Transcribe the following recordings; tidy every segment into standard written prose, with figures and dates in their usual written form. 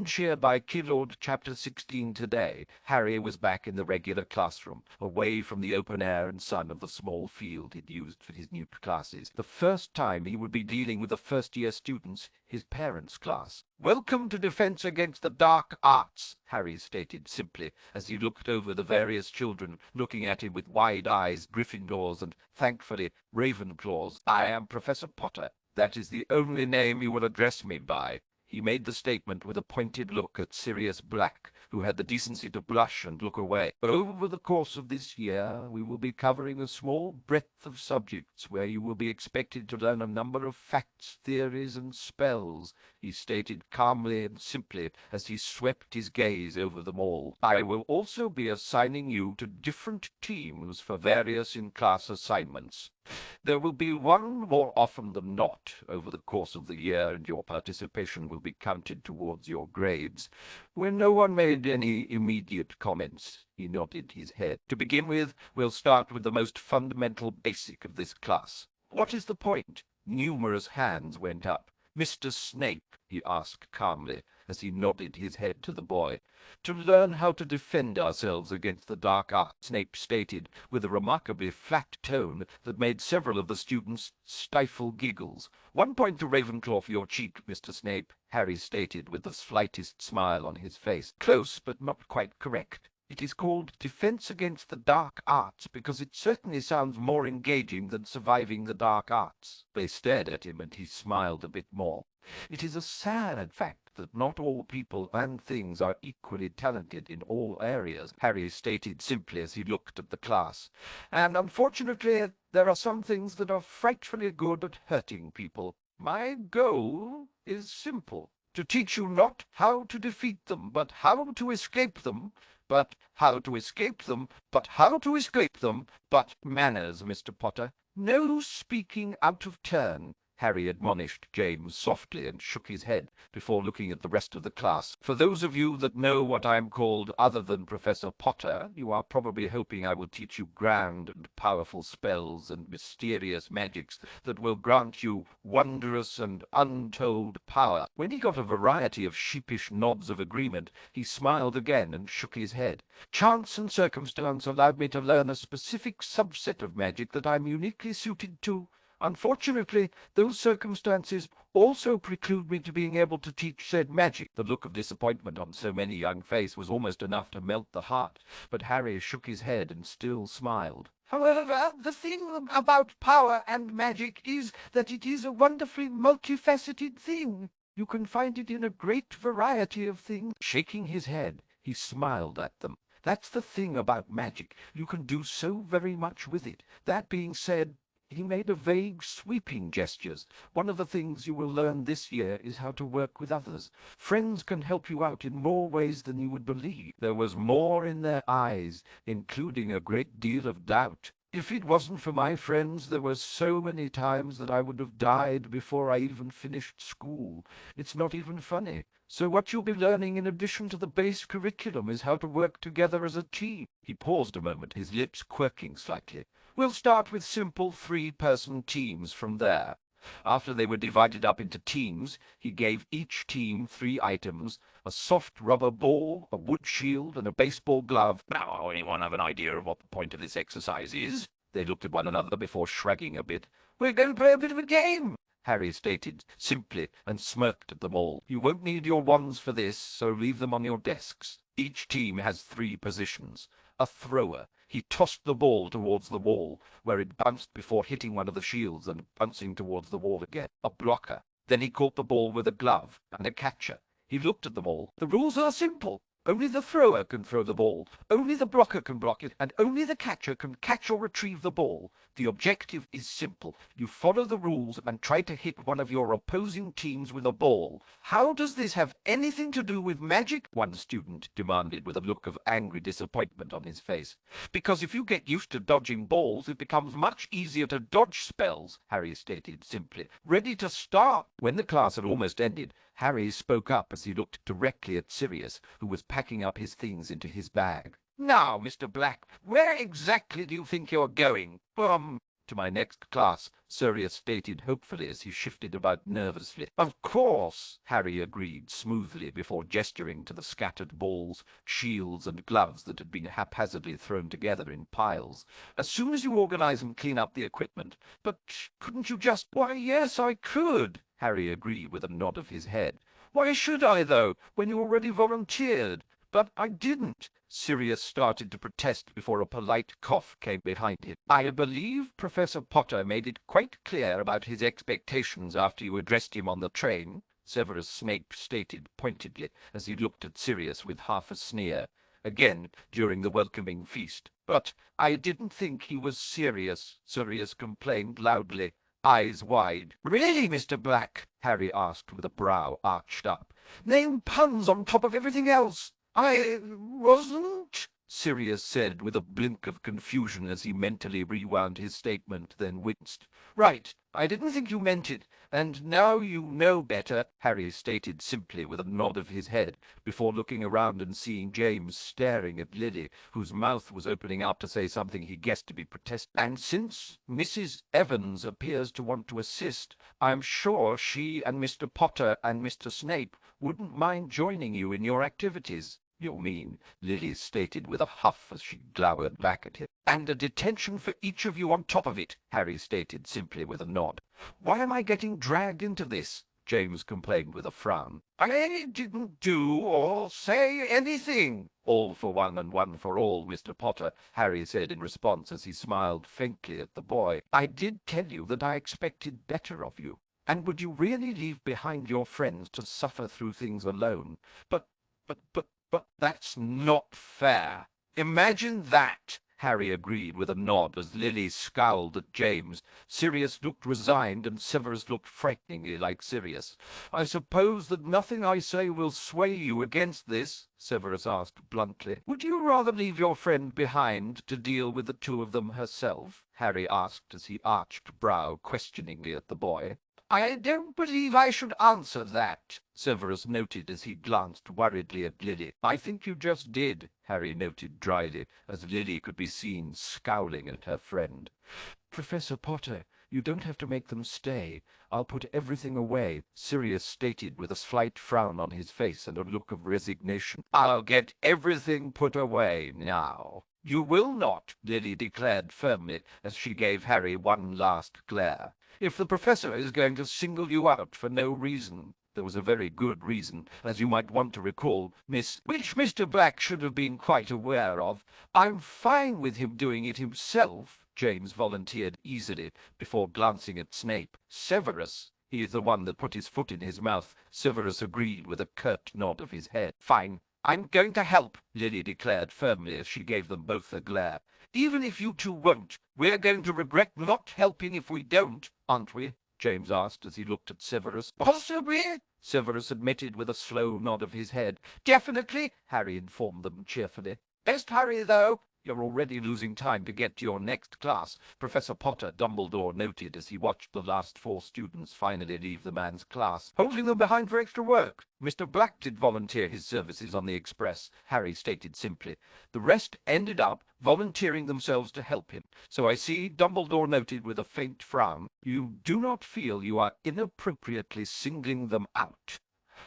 Shear by Chilord, Chapter 16 today. Harry was back in the regular classroom, away from the open air and sun of the small field he'd used for his new classes. The first time he would be dealing with the first-year students, his parents' class. "Welcome to Defense Against the Dark Arts," Harry stated simply, as he looked over the various children, looking at him with wide eyes, Gryffindors and, thankfully, Ravenclaws. "I am Professor Potter. That is the only name you will address me by." He made the statement with a pointed look at Sirius Black, who had the decency to blush and look away. "Over the course of this year, we will be covering a small breadth of subjects where you will be expected to learn a number of facts, theories, and spells," he stated calmly and simply as he swept his gaze over them all. "I will also be assigning you to different teams for various in-class assignments. There will be one more often than not over the course of the year, and your participation will be counted towards your grades." When no one made any immediate comments, he nodded his head. "To begin with, we'll start with the most fundamental basic of this class. What is the point?" Numerous hands went up. "Mr. Snape," he asked calmly, as he nodded his head to the boy. "To learn how to defend ourselves against the dark arts," Snape stated, with a remarkably flat tone that made several of the students stifle giggles. "1 point to Ravenclaw for your cheek, Mr. Snape," Harry stated, with the slightest smile on his face. "Close, but not quite correct. It is called Defense Against the Dark Arts because it certainly sounds more engaging than Surviving the Dark Arts." They stared at him, and he smiled a bit more. "It is a sad fact that not all people and things are equally talented in all areas," Harry stated simply as he looked at the class. "And unfortunately, there are some things that are frightfully good at hurting people. My goal is simple: to teach you not how to defeat them, but how to escape them. But how to escape them, but how to escape them, but manners, Mr. Potter. No speaking out of turn." Harry admonished James softly and shook his head before looking at the rest of the class. "For those of you that know what I am called other than Professor Potter, you are probably hoping I will teach you grand and powerful spells and mysterious magics that will grant you wondrous and untold power." When he got a variety of sheepish nods of agreement, he smiled again and shook his head. "Chance and circumstance allowed me to learn a specific subset of magic that I am uniquely suited to. Unfortunately, those circumstances also preclude me to being able to teach said magic." The look of disappointment on so many young faces was almost enough to melt the heart, but Harry shook his head and still smiled. "However, the thing about power and magic is that it is a wonderfully multifaceted thing. You can find it in a great variety of things." Shaking his head, he smiled at them. "That's the thing about magic. You can do so very much with it. That being said," he made a vague, sweeping gestures, "one of the things you will learn this year is how to work with others. Friends can help you out in more ways than you would believe." There was more in their eyes, including a great deal of doubt. "If it wasn't for my friends, there were so many times that I would have died before I even finished school. It's not even funny. So what you'll be learning in addition to the base curriculum is how to work together as a team." He paused a moment, his lips quirking slightly. "We'll start with simple 3-person teams from there." After they were divided up into teams, he gave each team 3 items: a soft rubber ball, a wood shield, and a baseball glove. "Now, anyone have an idea of what the point of this exercise is?" They looked at one another before shrugging a bit. "We're going to play a bit of a game," Harry stated simply, and smirked at them all. "You won't need your wands for this, so leave them on your desks. Each team has 3 positions. A thrower. He tossed the ball towards the wall, where it bounced before hitting one of the shields and bouncing towards the wall again. A blocker. Then he caught the ball with a glove, and a catcher. He looked at them all. "The rules are simple. Only the thrower can throw the ball, only the blocker can block it, and only the catcher can catch or retrieve the ball. The objective is simple. You follow the rules and try to hit one of your opposing teams with a ball." "How does this have anything to do with magic?" one student demanded with a look of angry disappointment on his face. "Because if you get used to dodging balls, it becomes much easier to dodge spells," Harry stated simply. "Ready to start?" When the class had almost ended, Harry spoke up as he looked directly at Sirius, who was packing up his things into his bag. "Now, Mr. Black, where exactly do you think you're going?" to my next class," Sirius stated hopefully as he shifted about nervously. "Of course," Harry agreed smoothly before gesturing to the scattered balls, shields, and gloves that had been haphazardly thrown together in piles. "As soon as you organize and clean up the equipment. But couldn't you just—" "Why, yes, I could," Harry agreed with a nod of his head. "Why should I, though, when you already volunteered?" "But I didn't." Sirius started to protest before a polite cough came behind him. "I believe Professor Potter made it quite clear about his expectations after you addressed him on the train," Severus Snape stated pointedly as he looked at Sirius with half a sneer, again during the welcoming feast. "But I didn't think he was serious," Sirius complained loudly, eyes wide. "Really, Mr. Black?" Harry asked with a brow arched up. "Name puns on top of everything else." "I wasn't," Sirius said with a blink of confusion as he mentally rewound his statement, then winced. "Right, I didn't think you meant it, and now you know better," Harry stated simply with a nod of his head, before looking around and seeing James staring at Lily, whose mouth was opening up to say something he guessed to be protest. "And since Mrs. Evans appears to want to assist, I'm sure she and Mr. Potter and Mr. Snape wouldn't mind joining you in your activities." "You mean," Lily stated with a huff as she glowered back at him. "And a detention for each of you on top of it," Harry stated simply with a nod. "Why am I getting dragged into this?" James complained with a frown. "I didn't do or say anything." "All for one and one for all, Mr. Potter," Harry said in response as he smiled faintly at the boy. "I did tell you that I expected better of you. And would you really leave behind your friends to suffer through things alone? But that's not fair." "Imagine that," Harry agreed with a nod as Lily scowled at James. Sirius looked resigned and Severus looked frighteningly like Sirius. "I suppose that nothing I say will sway you against this?" Severus asked bluntly. "Would you rather leave your friend behind to deal with the two of them herself?" Harry asked as he arched brow questioningly at the boy. "I don't believe I should answer that," Severus noted as he glanced worriedly at Lily. "I think you just did," Harry noted dryly, as Lily could be seen scowling at her friend. "Professor Potter, you don't have to make them stay. I'll put everything away," Sirius stated with a slight frown on his face and a look of resignation. "I'll get everything put away now." "You will not," Lily declared firmly as she gave Harry one last glare. "If the professor is going to single you out for no reason—" "There was a very good reason, as you might want to recall, Miss—" "Which Mr. Black should have been quite aware of. I'm fine with him doing it himself," James volunteered easily, before glancing at Snape. "Severus, he is the one that put his foot in his mouth," Severus agreed with a curt nod of his head. "Fine. I'm going to help," Lily declared firmly as she gave them both a glare. "Even if you two won't, we're going to regret not helping if we don't, aren't we?" James asked as he looked at Severus. "Possibly," Severus admitted with a slow nod of his head. "Definitely," Harry informed them cheerfully. "Best hurry, though. You're already losing time to get to your next class," Professor Potter, Dumbledore noted as he watched the last 4 students finally leave the man's class. "Holding them behind for extra work. Mr. Black did volunteer his services on the Express," Harry stated simply. "The rest ended up volunteering themselves to help him. So I see," Dumbledore noted with a faint frown, "you do not feel you are inappropriately singling them out.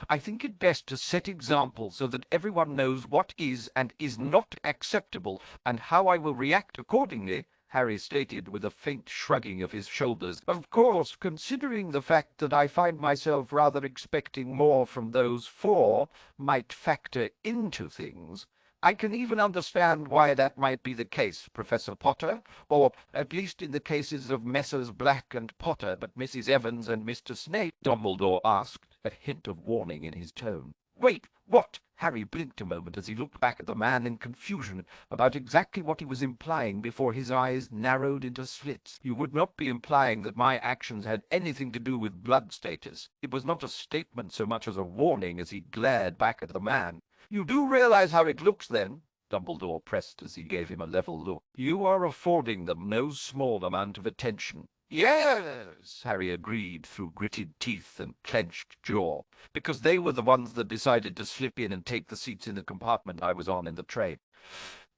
I think it best to set examples so that everyone knows what is and is not acceptable, and how I will react accordingly," Harry stated with a faint shrugging of his shoulders. "Of course, considering the fact that I find myself rather expecting more from those 4 might factor into things. I can even understand why that might be the case, Professor Potter, or at least in the cases of Messrs. Black and Potter, but Mrs. Evans and Mr. Snape?" Dumbledore asked, a hint of warning in his tone. "Wait, what?" Harry blinked a moment as he looked back at the man in confusion about exactly what he was implying before his eyes narrowed into slits. "You would not be implying that my actions had anything to do with blood status?" It was not a statement so much as a warning as he glared back at the man. "You do realize how it looks, then?" Dumbledore pressed as he gave him a level look. "You are affording them no small amount of attention." "Yes," Harry agreed through gritted teeth and clenched jaw, "because they were the ones that decided to slip in and take the seats in the compartment I was on in the train.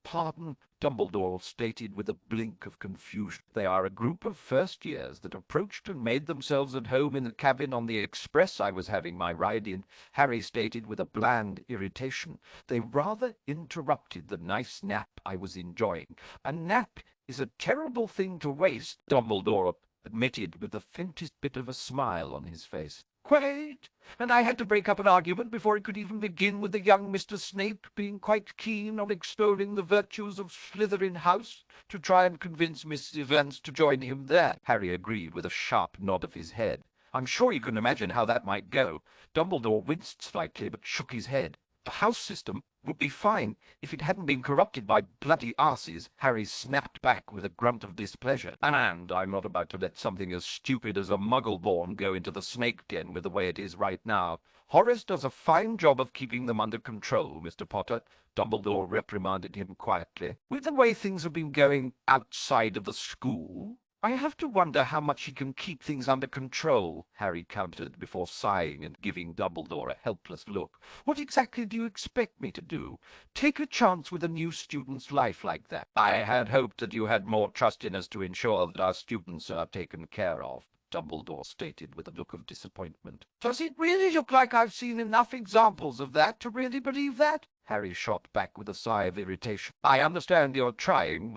pardon," Dumbledore stated with a blink of confusion. "They are a group of first years that approached and made themselves at home in the cabin on the express I was having my ride in," Harry stated with a bland irritation. "They rather interrupted the nice nap I was enjoying. A nap is a terrible thing to waste," Dumbledore admitted with the faintest bit of a smile on his face. "Quite. And I had to break up an argument before it could even begin, with the young Mr. Snape being quite keen on extolling the virtues of Slytherin House to try and convince Miss Evans to join him there," Harry agreed with a sharp nod of his head. "I'm sure you can imagine how that might go." Dumbledore winced slightly but shook his head. "The house system would be fine if it hadn't been corrupted by bloody arses," Harry snapped back with a grunt of displeasure. "And I'm not about to let something as stupid as a muggle-born go into the snake den with the way it is right now. Horace does a fine job of keeping them under control, Mr. Potter," Dumbledore reprimanded him quietly. "With the way things have been going outside of the school, I have to wonder how much he can keep things under control," Harry countered before sighing and giving Dumbledore a helpless look. "What exactly do you expect me to do? Take a chance with a new student's life like that?" "I had hoped that you had more trust in us to ensure that our students are taken care of," Dumbledore stated with a look of disappointment. "Does it really look like I've seen enough examples of that to really believe that?" Harry shot back with a sigh of irritation. "I understand you're trying,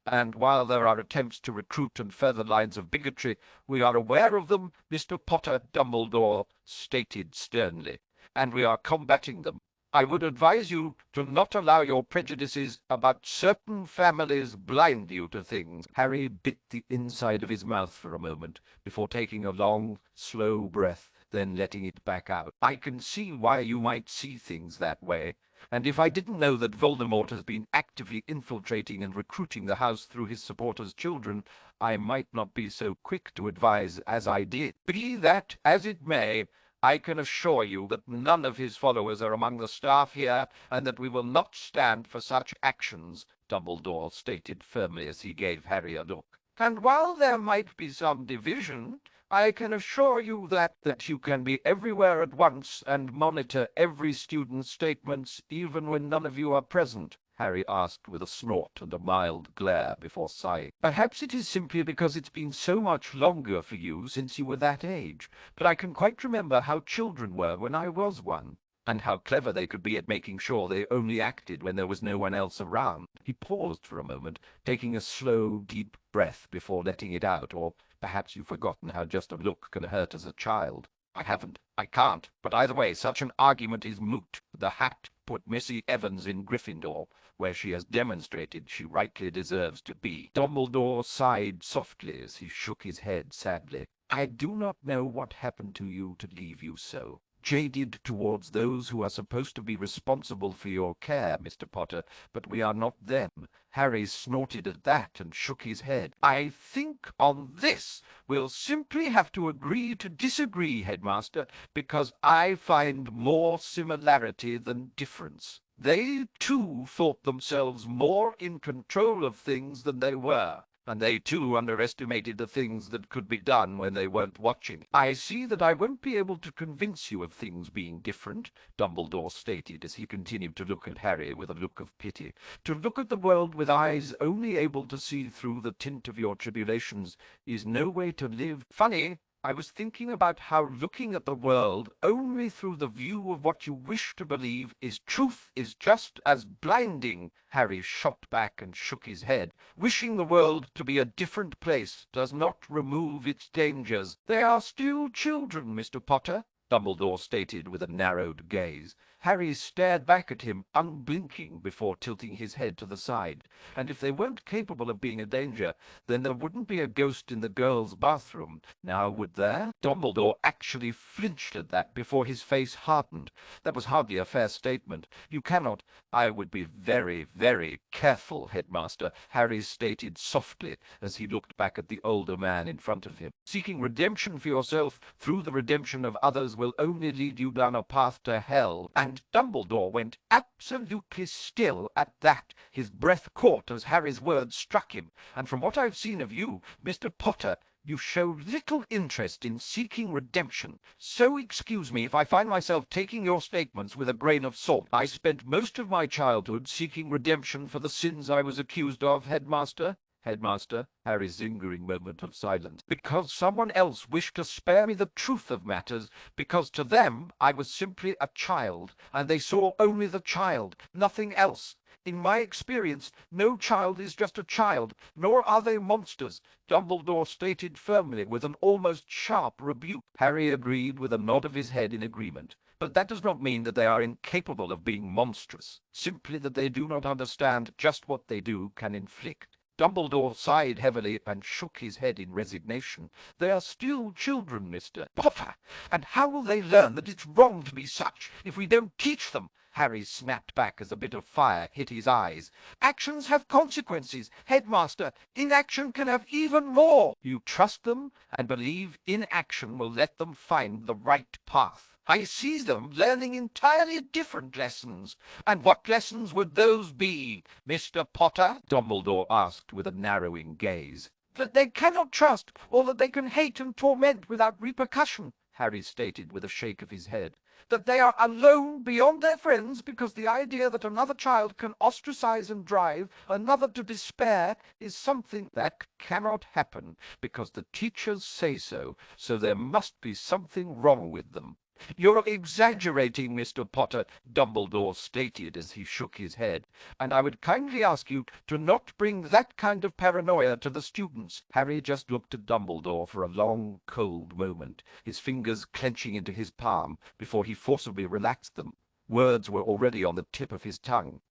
and while there are attempts to recruit and further lines of bigotry, we are aware of them, Mr. Potter," Dumbledore stated sternly, "and we are combating them. I would advise you to not allow your prejudices about certain families blind you to things." Harry bit the inside of his mouth for a moment, before taking a long, slow breath, then letting it back out. "I can see why you might see things that way. And if I didn't know that Voldemort has been actively infiltrating and recruiting the house through his supporters' children, I might not be so quick to advise as I did. Be that as it may, I can assure you that none of his followers are among the staff here, and that we will not stand for such actions," Dumbledore stated firmly as he gave Harry a look. "And while there might be some division, I can assure you that you can be everywhere at once and monitor every student's statements, even when none of you are present," Harry asked with a snort and a mild glare before sighing. "Perhaps it is simply because it's been so much longer for you since you were that age, but I can quite remember how children were when I was one, and how clever they could be at making sure they only acted when there was no one else around." He paused for a moment, taking a slow, deep breath before letting it out. "Or perhaps you've forgotten how just a look can hurt as a child." "I haven't. I can't. But either way, such an argument is moot. The hat put Missy Evans in Gryffindor, where she has demonstrated she rightly deserves to be." Dumbledore sighed softly as he shook his head sadly. "I do not know what happened to you to leave you so jaded towards those who are supposed to be responsible for your care, Mr. Potter, but we are not them." Harry snorted at that and shook his head. "I think on this we'll simply have to agree to disagree, Headmaster, because I find more similarity than difference. They, too, thought themselves more in control of things than they were. And they, too, underestimated the things that could be done when they weren't watching. I see that I won't be able to convince you of things being different," Dumbledore stated as he continued to look at Harry with a look of pity. "To look at the world with eyes only able to see through the tint of your tribulations is no way to live. Funny, I was thinking about how looking at the world only through the view of what you wish to believe is truth is just as blinding." Harry shot back and shook his head. "Wishing the world to be a different place does not remove its dangers." "They are still children, Mr. Potter," Dumbledore stated with a narrowed gaze. Harry stared back at him, unblinking, before tilting his head to the side. "And if they weren't capable of being a danger, then there wouldn't be a ghost in the girls' bathroom, now would there?" Dumbledore actually flinched at that before his face hardened. "That was hardly a fair statement. You cannot—" "I would be very, very careful, Headmaster," Harry stated softly as he looked back at the older man in front of him. "Seeking redemption for yourself through the redemption of others will only lead you down a path to hell." And Dumbledore went absolutely still at that. His breath caught as Harry's words struck him. "And from what I've seen of you, Mr. Potter, You show little interest in seeking redemption, so excuse me if I find myself taking your statements with a grain of salt. I spent most of my childhood seeking redemption for the sins I was accused of, Headmaster. Headmaster, Harry's lingering moment of silence, because someone else wished to spare me the truth of matters, because to them I was simply a child, and they saw only the child, nothing else. In my experience, no child is just a child, nor are they monsters, Dumbledore stated firmly with an almost sharp rebuke. Harry agreed with a nod of his head in agreement. But that does not mean that they are incapable of being monstrous, simply that they do not understand just what they do can inflict. Dumbledore sighed heavily and shook his head in resignation. They are still children, Mr. Potter, and how will they learn that it's wrong to be such if we don't teach them? Harry snapped back as a bit of fire hit his eyes. Actions have consequences, Headmaster. Inaction can have even more. You trust them and believe inaction will let them find the right path. I see them learning entirely different lessons. And what lessons would those be, Mr. Potter? Dumbledore asked with a narrowing gaze. That they cannot trust, or that they can hate and torment without repercussion, Harry stated with a shake of his head. That they are alone beyond their friends because the idea that another child can ostracize and drive another to despair is something that cannot happen because the teachers say so, so there must be something wrong with them. You're exaggerating, Mr. Potter, Dumbledore stated as he shook his head, and I would kindly ask you to not bring that kind of paranoia to the students. Harry just looked at Dumbledore for a long, cold moment, his fingers clenching into his palm before he forcibly relaxed them. Words were already on the tip of his tongue.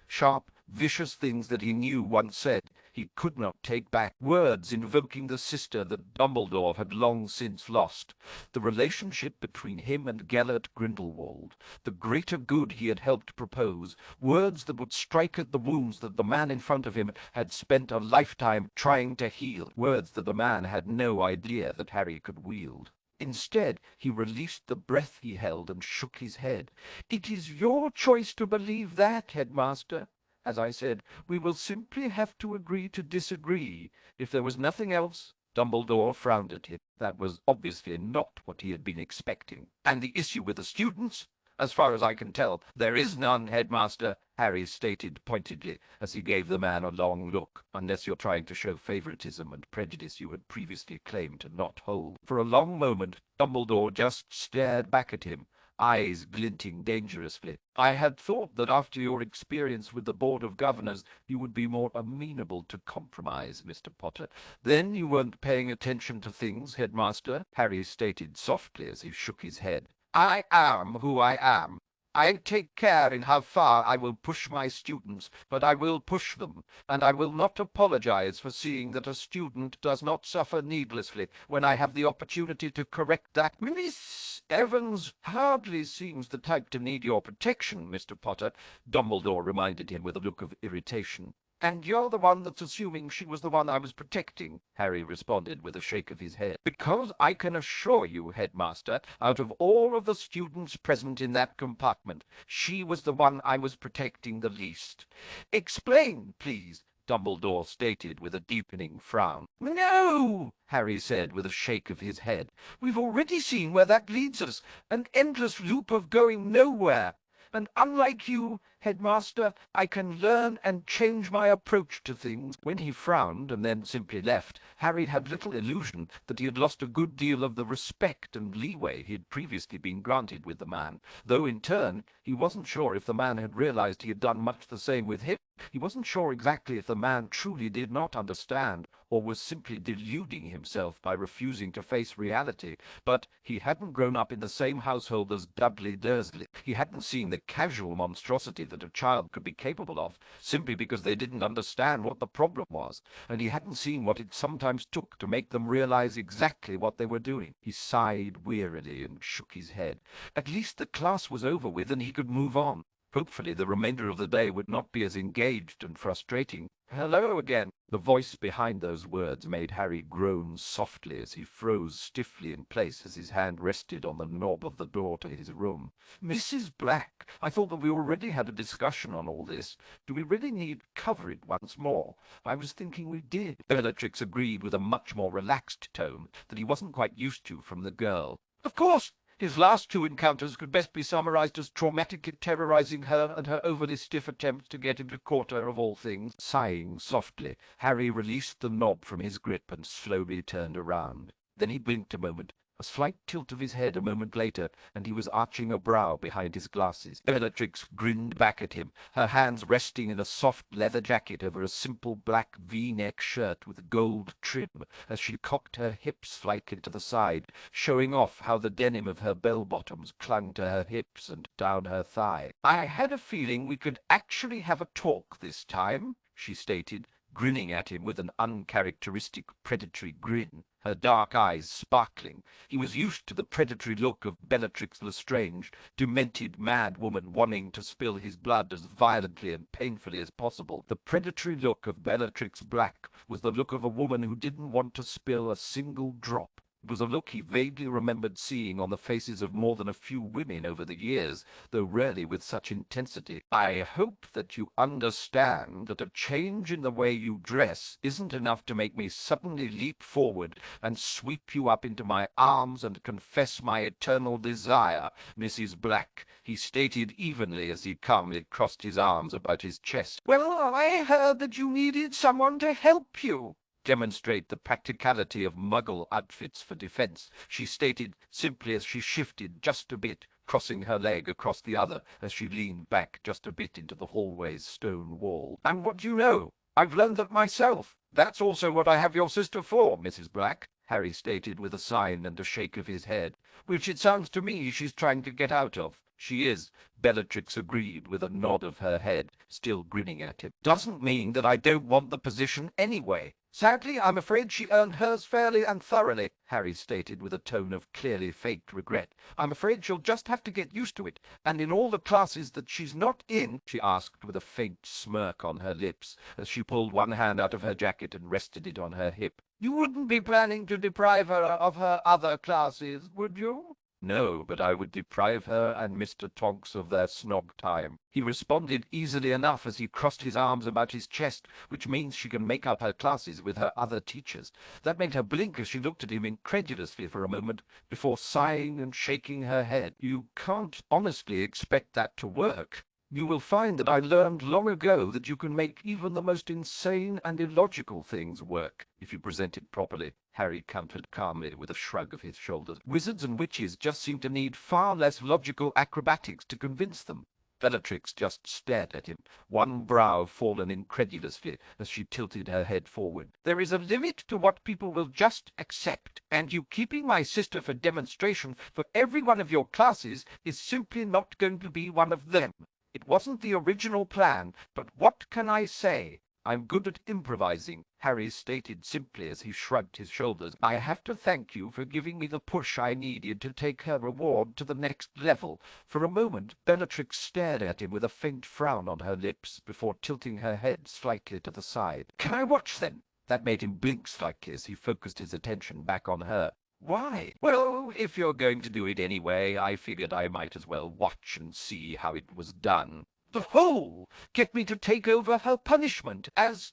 Sharp, vicious things that he knew once said he could not take back, words invoking the sister that Dumbledore had long since lost, the relationship between him and Gellert Grindelwald, the greater good he had helped propose, words that would strike at the wounds that the man in front of him had spent a lifetime trying to heal, words that the man had no idea that Harry could wield. Instead, he released the breath he held and shook his head. It is your choice to believe that, Headmaster. As I said, we will simply have to agree to disagree. If there was nothing else, Dumbledore frowned at him. That was obviously not what he had been expecting. And the issue with the students? As far as I can tell, there is none, Headmaster, Harry stated pointedly, as he gave the man a long look, unless you're trying to show favoritism and prejudice you had previously claimed to not hold. For a long moment, Dumbledore just stared back at him, eyes glinting dangerously. I had thought that after your experience with the Board of Governors, you would be more amenable to compromise, Mr. Potter. Then you weren't paying attention to things, Headmaster, Harry stated softly as he shook his head. I am who I am. I take care in how far I will push my students, but I will push them, and I will not apologize for seeing that a student does not suffer needlessly when I have the opportunity to correct that. Miss Evans hardly seems the type to need your protection, Mr. Potter, Dumbledore reminded him with a look of irritation. And you're the one that's assuming she was the one I was protecting, Harry responded with a shake of his head. Because I can assure you, Headmaster, out of all of the students present in that compartment, she was the one I was protecting the least. Explain, please, Dumbledore stated with a deepening frown. No, Harry said with a shake of his head. We've already seen where that leads us, an endless loop of going nowhere. And unlike you, Headmaster, I can learn and change my approach to things. When he frowned and then simply left, Harry had little illusion that he had lost a good deal of the respect and leeway he had previously been granted with the man, though in turn he wasn't sure if the man had realized he had done much the same with him. He wasn't sure exactly if the man truly did not understand or was simply deluding himself by refusing to face reality, but he hadn't grown up in the same household as Dudley Dursley. He hadn't seen the casual monstrosity that a child could be capable of, simply because they didn't understand what the problem was, and he hadn't seen what it sometimes took to make them realize exactly what they were doing. He sighed wearily and shook his head. At least the class was over with and he could move on. Hopefully the remainder of the day would not be as engaged and frustrating. Hello again. The voice behind those words made Harry groan softly as he froze stiffly in place as his hand rested on the knob of the door to his room. Mrs. Black, I thought that we already had a discussion on all this. Do we really need to cover it once more? I was thinking we did. Bellatrix agreed with a much more relaxed tone that he wasn't quite used to from the girl. Of course! His last two encounters could best be summarized as traumatically terrorizing her and her overly stiff attempts to get into quarter of all things. Sighing softly, Harry released the knob from his grip and slowly turned around. Then he blinked a moment. A slight tilt of his head a moment later, and he was arching a brow behind his glasses. Bellatrix grinned back at him, her hands resting in a soft leather jacket over a simple black V-neck shirt with gold trim, as she cocked her hips slightly to the side, showing off how the denim of her bell-bottoms clung to her hips and down her thigh. I had a feeling we could actually have a talk this time, she stated, grinning at him with an uncharacteristic predatory grin, her dark eyes sparkling. He was used to the predatory look of Bellatrix Lestrange, demented mad woman wanting to spill his blood as violently and painfully as possible. The predatory look of Bellatrix Black was the look of a woman who didn't want to spill a single drop. It was a look he vaguely remembered seeing on the faces of more than a few women over the years, though rarely with such intensity. I hope that you understand that a change in the way you dress isn't enough to make me suddenly leap forward and sweep you up into my arms and confess my eternal desire, Mrs. Black, he stated evenly as he calmly crossed his arms about his chest. Well, I heard that you needed someone to help you demonstrate the practicality of muggle outfits for defense, she stated simply as she shifted just a bit, crossing her leg across the other as she leaned back just a bit into the hallway's stone wall. And what do you know? I've learned that myself. That's also what I have your sister for, Mrs. Black, Harry stated with a sign and a shake of his head, which it sounds to me she's trying to get out of. She is, Bellatrix agreed with a nod of her head, still grinning at him. Doesn't mean that I don't want the position anyway. Sadly, I'm afraid she earned hers fairly and thoroughly, Harry stated with a tone of clearly faked regret. I'm afraid she'll just have to get used to it, and in all the classes that she's not in, she asked with a faint smirk on her lips, as she pulled one hand out of her jacket and rested it on her hip. You wouldn't be planning to deprive her of her other classes, would you? No, but I would deprive her and Mr. Tonks of their snog time. He responded easily enough as he crossed his arms about his chest, which means she can make up her classes with her other teachers. That made her blink as she looked at him incredulously for a moment, before sighing and shaking her head. You can't honestly expect that to work. You will find that I learned long ago that you can make even the most insane and illogical things work, if you present it properly, Harry countered calmly with a shrug of his shoulders. Wizards and witches just seem to need far less logical acrobatics to convince them. Bellatrix just stared at him, one brow fallen incredulously as she tilted her head forward. There is a limit to what people will just accept, and you keeping my sister for demonstration for every one of your classes is simply not going to be one of them. It wasn't the original plan, but what can I say? I'm good at improvising, Harry stated simply as he shrugged his shoulders. I have to thank you for giving me the push I needed to take her reward to the next level. For a moment, Bellatrix stared at him with a faint frown on her lips before tilting her head slightly to the side. Can I watch then? That made him blink slightly as he focused his attention back on her. Why? Well, if you're going to do it anyway, I figured I might as well watch and see how it was done. The whole! Get me to take over her punishment as,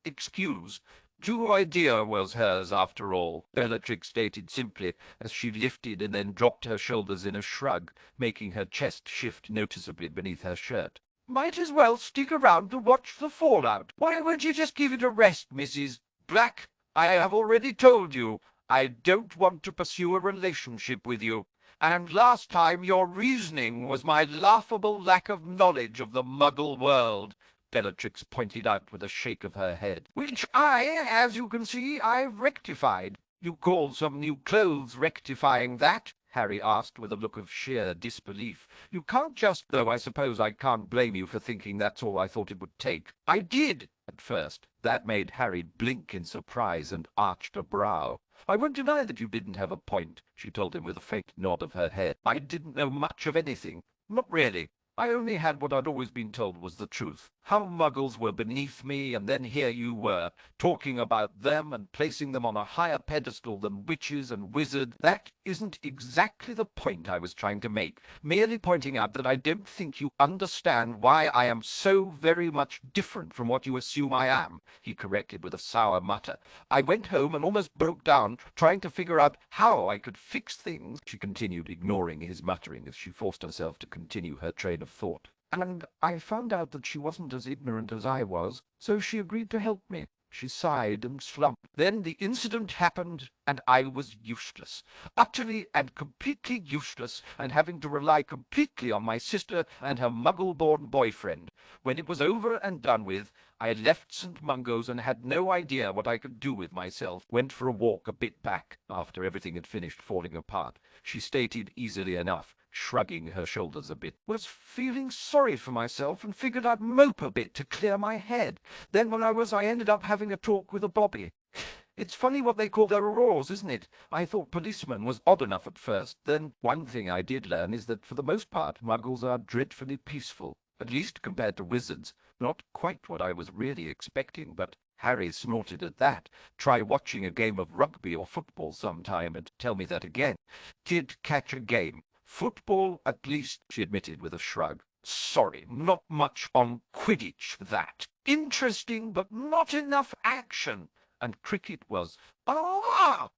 excuse. Due idea was hers after all, Bellatrix stated simply as she lifted and then dropped her shoulders in a shrug, making her chest shift noticeably beneath her shirt. Might as well stick around to watch the fallout. Why won't you just give it a rest, Mrs. Black? I have already told you. I don't want to pursue a relationship with you. And last time your reasoning was my laughable lack of knowledge of the muggle world, Bellatrix pointed out with a shake of her head. Which as you can see, I've rectified. You call some new clothes rectifying that? Harry asked with a look of sheer disbelief. You can't just, though I suppose I can't blame you for thinking that's all I thought it would take. I did, at first. That made Harry blink in surprise and arched a brow. I won't deny that you didn't have a point, she told him with a faint nod of her head. I didn't know much of anything. Not really. I only had what I'd always been told was the truth. How muggles were beneath me, and then here you were, talking about them and placing them on a higher pedestal than witches and wizards. That isn't exactly the point I was trying to make. Merely pointing out that I don't think you understand why I am so very much different from what you assume I am, he corrected with a sour mutter. I went home and almost broke down, trying to figure out how I could fix things, she continued, ignoring his muttering as she forced herself to continue her train of thought. And I found out that she wasn't as ignorant as I was, so she agreed to help me. She sighed and slumped. Then the incident happened, and I was useless. Utterly and completely useless, and having to rely completely on my sister and her muggle-born boyfriend. When it was over and done with, I left St. Mungo's and had no idea what I could do with myself. Went for a walk a bit back, after everything had finished falling apart. She stated easily enough, shrugging her shoulders a bit. Was feeling sorry for myself and figured I'd mope a bit to clear my head. Then when I ended up having a talk with a bobby. It's funny what they call their roars, isn't it? I thought policeman was odd enough at first. Then one thing I did learn is that for the most part muggles are dreadfully peaceful, at least compared to wizards. Not quite what I was really expecting, but Harry snorted at that. Try watching a game of rugby or football sometime and tell me that again. Did catch a game. Football, at least, she admitted with a shrug. Sorry, not much on Quidditch, that. Interesting, but not enough action. And cricket was,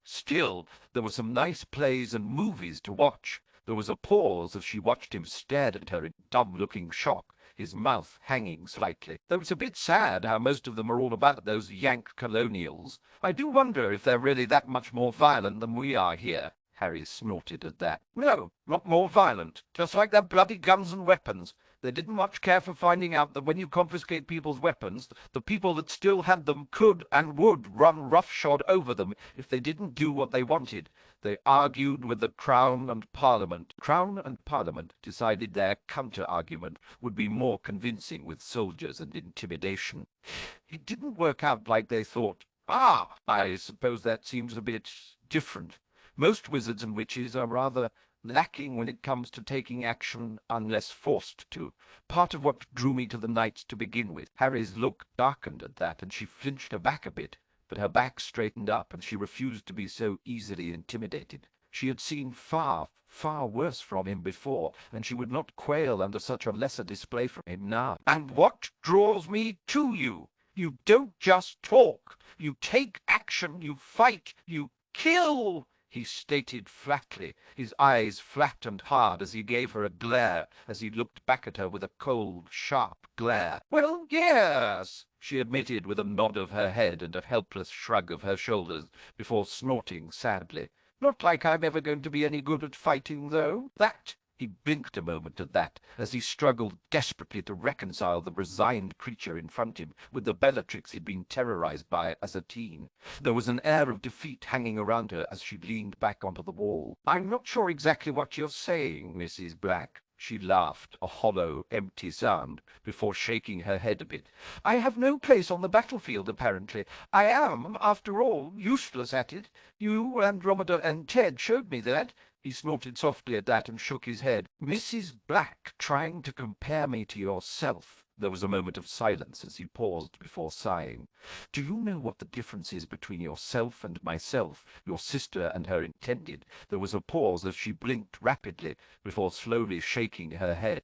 still, there were some nice plays and movies to watch. There was a pause as she watched him stared at her in dumb-looking shock, his mouth hanging slightly. Though it's a bit sad how most of them are all about those Yank colonials. I do wonder if they're really that much more violent than we are here. Harry snorted at that. No, not more violent. Just like their bloody guns and weapons. They didn't much care for finding out that when you confiscate people's weapons, the people that still had them could and would run roughshod over them if they didn't do what they wanted. They argued with the Crown and Parliament. Crown and Parliament decided their counter-argument would be more convincing with soldiers and intimidation. It didn't work out like they thought. I suppose that seems a bit different. Most wizards and witches are rather lacking when it comes to taking action unless forced to. Part of what drew me to the knights to begin with. Harry's look darkened at that, and she flinched aback a bit, but her back straightened up, and she refused to be so easily intimidated. She had seen far, far worse from him before, and she would not quail under such a lesser display from him now. And what draws me to you? You don't just talk. You take action, you fight, you kill, he stated flatly, his eyes flat and hard as he gave her a glare, as he looked back at her with a cold, sharp glare. Well, yes, she admitted with a nod of her head and a helpless shrug of her shoulders, before snorting sadly. Not like I'm ever going to be any good at fighting, though. That. He blinked a moment at that, as he struggled desperately to reconcile the resigned creature in front of him with the Bellatrix he'd been terrorized by as a teen. There was an air of defeat hanging around her as she leaned back onto the wall. I'm not sure exactly what you're saying, Mrs. Black. She laughed, a hollow, empty sound, before shaking her head a bit. I have no place on the battlefield, apparently. I am, after all, useless at it. You, Andromeda, and Ted showed me that. He snorted softly at that and shook his head. Mrs. Black, trying to compare me to yourself. There was a moment of silence as he paused before sighing. Do you know what the difference is between yourself and myself, your sister and her intended? There was a pause as she blinked rapidly, before slowly shaking her head.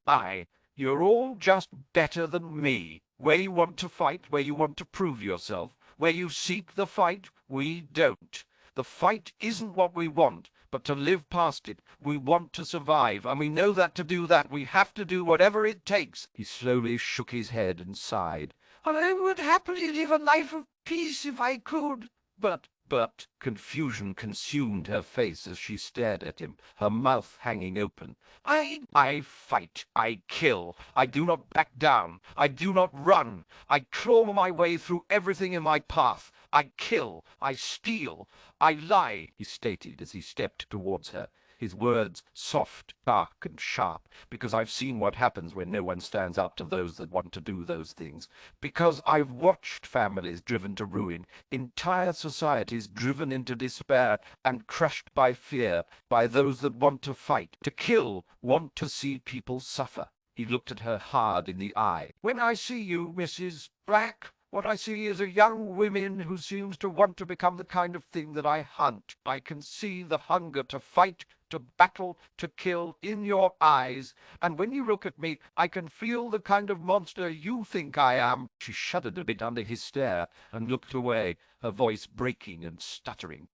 You're all just better than me. Where you want to fight, where you want to prove yourself, where you seek the fight, we don't. The fight isn't what we want, but to live past it. We want to survive, and we know that to do that we have to do whatever it takes. He slowly shook his head and sighed. I would happily live a life of peace if I could. But confusion consumed her face as she stared at him, her mouth hanging open. I fight, I kill, I do not back down, I do not run, I claw my way through everything in my path, I kill, I steal, I lie, he stated as he stepped towards her, his words soft, dark, and sharp, because I've seen what happens when no one stands up to those that want to do those things, because I've watched families driven to ruin, entire societies driven into despair and crushed by fear, by those that want to fight, to kill, want to see people suffer. He looked at her hard in the eye. "When I see you, Mrs. Black, what I see is a young woman who seems to want to become the kind of thing that I hunt. I can see the hunger to fight, to battle, to kill in your eyes. And when you look at me, I can feel the kind of monster you think I am." She shuddered a bit under his stare and looked away, her voice breaking and stuttering.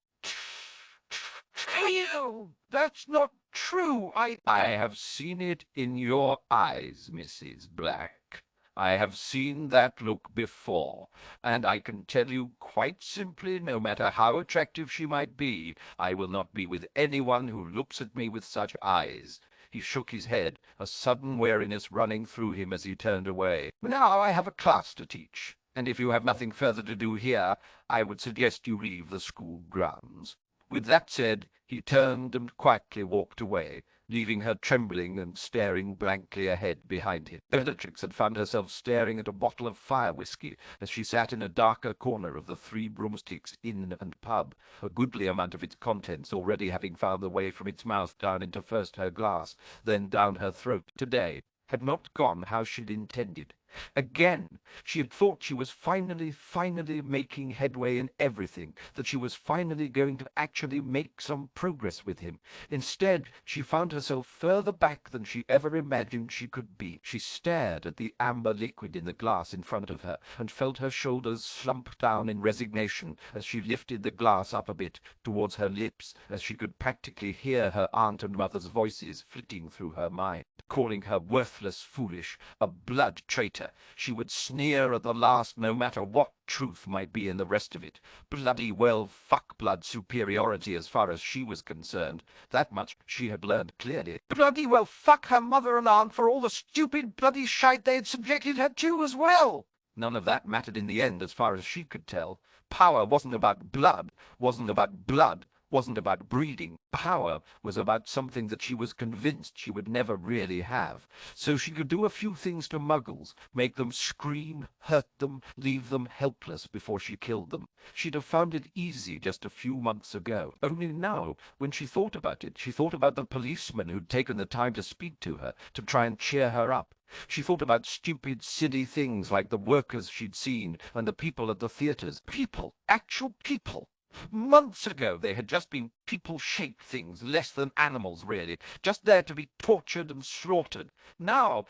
"You! That's not true. I have seen it in your eyes, Mrs. Black. I have seen that look before, and I can tell you quite simply, no matter how attractive she might be, I will not be with anyone who looks at me with such eyes." He shook his head, a sudden weariness running through him as he turned away. "Now I have a class to teach, and if you have nothing further to do here, I would suggest you leave the school grounds." With that said, he turned and quietly walked away, leaving her trembling and staring blankly ahead behind him. Bellatrix had found herself staring at a bottle of fire whiskey as she sat in a darker corner of the Three Broomsticks Inn and Pub, a goodly amount of its contents already having found their way from its mouth down into first her glass, then down her throat. Today had not gone how she'd intended. Again, she had thought she was finally making headway in everything, that she was finally going to actually make some progress with him. Instead, she found herself further back than she ever imagined she could be. She stared at the amber liquid in the glass in front of her, and felt her shoulders slump down in resignation as she lifted the glass up a bit towards her lips, as she could practically hear her aunt and mother's voices flitting through her mind, calling her worthless, foolish, a blood traitor. She would sneer at the last, no matter what truth might be in the rest of it. Bloody well fuck-blood superiority as far as she was concerned. That much she had learned clearly. Bloody well fuck her mother and aunt for all the stupid bloody shite they had subjected her to as well. None of that mattered in the end as far as she could tell. Power wasn't about blood, wasn't about breeding. Power was about something that she was convinced she would never really have. So she could do a few things to muggles, make them scream, hurt them, leave them helpless before she killed them. She'd have found it easy just a few months ago. Only now, when she thought about it, she thought about the policeman who'd taken the time to speak to her, to try and cheer her up. She thought about stupid, silly things like the workers she'd seen and the people at the theatres. People, actual people. Months ago they had just been people-shaped things, less than animals really, just there to be tortured and slaughtered. Now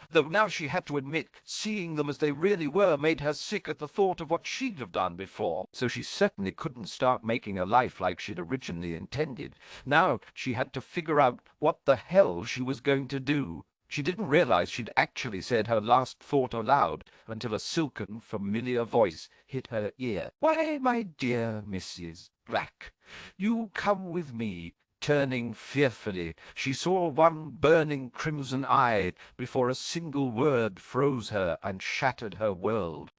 she had to admit, seeing them as they really were made her sick at the thought of what she'd have done before. So she certainly couldn't start making a life like she'd originally intended. Now she had to figure out what the hell she was going to do. She didn't realize she'd actually said her last thought aloud until a silken, familiar voice hit her ear. "Why, my dear Mrs. Black, you come with me." Turning fearfully, she saw one burning crimson eye before a single word froze her and shattered her world.